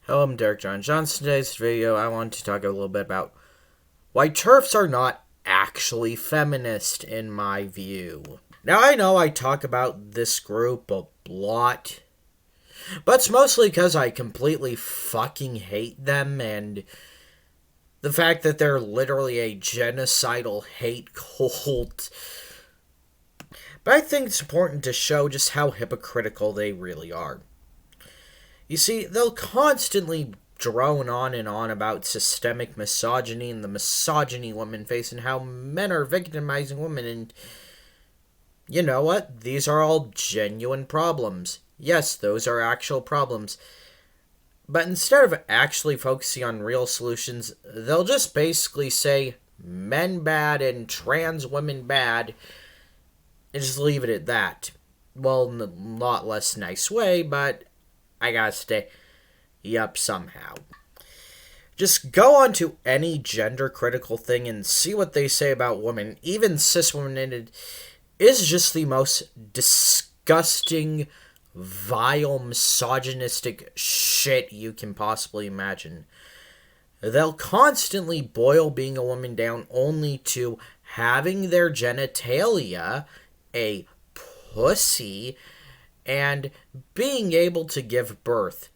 Hello, I'm Derek John Johnson. Today's video, I want to talk a little bit about why TERFs are not actually feminist, in my view. Now, I know I talk about this group a lot, but it's mostly because I completely fucking hate them, and the fact that they're literally a genocidal hate cult. But I think it's important to show just how hypocritical they really are. You see, they'll constantly drone on and on about systemic misogyny and the misogyny women face and how men are victimizing women, and you know what? These are all genuine problems. Yes, those are actual problems. But instead of actually focusing on real solutions, they'll just basically say men bad and trans women bad and just leave it at that. Well, in a lot less nice way, but I gotta stay up somehow. Just go on to any gender critical thing and see what they say about women. Even cis women, it is just the most disgusting, vile, misogynistic shit you can possibly imagine. They'll constantly boil being a woman down only to having their genitalia a pussy and being able to give birth,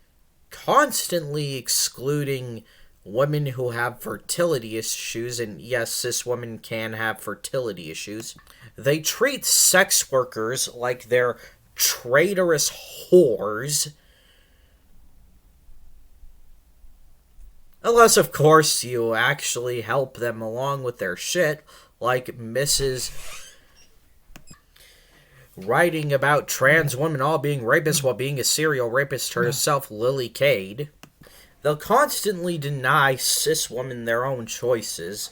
constantly excluding women who have fertility issues, and yes, cis women can have fertility issues. They treat sex workers like they're traitorous whores. Unless, of course, you actually help them along with their shit, like Mrs. writing about trans women all being rapists while being a serial rapist herself, Lily Cade. They'll constantly deny cis women their own choices,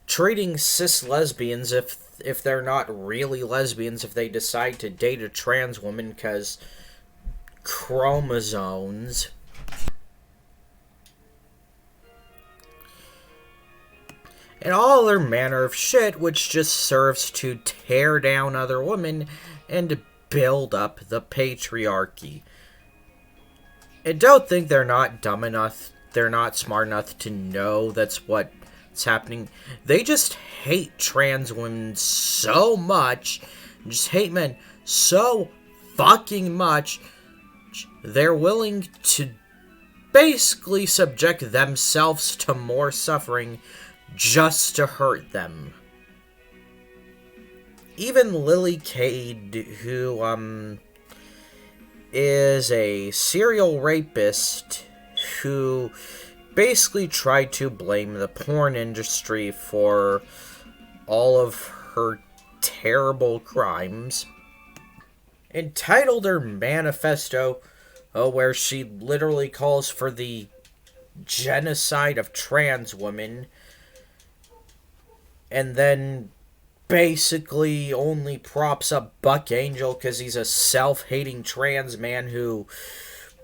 treating cis lesbians if they're not really lesbians if they decide to date a trans woman because chromosomes. And all other manner of shit which just serves to tear down other women and build up the patriarchy. And don't think they're not dumb enough, they're not smart enough to know that's what's happening. They just hate trans women so much, just hate men so fucking much, they're willing to basically subject themselves to more suffering just to hurt them. Even Lily Cade, who is a serial rapist who basically tried to blame the porn industry for all of her terrible crimes, entitled her manifesto, where she literally calls for the genocide of trans women, and then basically only props up Buck Angel because he's a self-hating trans man who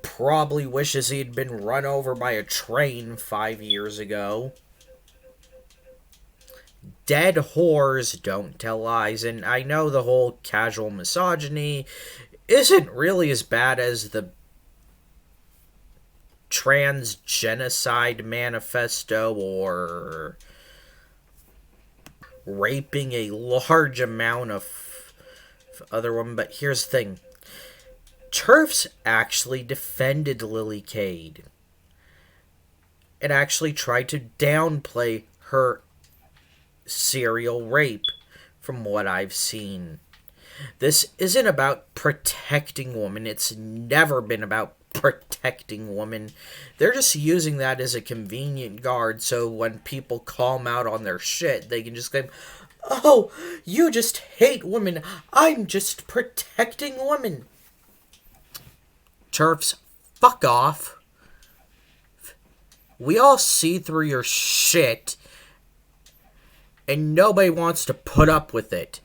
probably wishes he'd been run over by a train 5 years ago. Dead whores don't tell lies, and I know the whole casual misogyny isn't really as bad as the trans genocide manifesto or raping a large amount of other women, but here's the thing. TERFs actually defended Lily Cade and actually tried to downplay her serial rape from what I've seen. This isn't about protecting women. It's never been about protecting women. They're just using that as a convenient guard so when people call them out on their shit, they can just claim, "Oh, you just hate women. I'm just protecting women." TERFs, fuck off. We all see through your shit, and nobody wants to put up with it.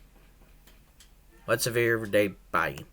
Let's have a video every day. Bye.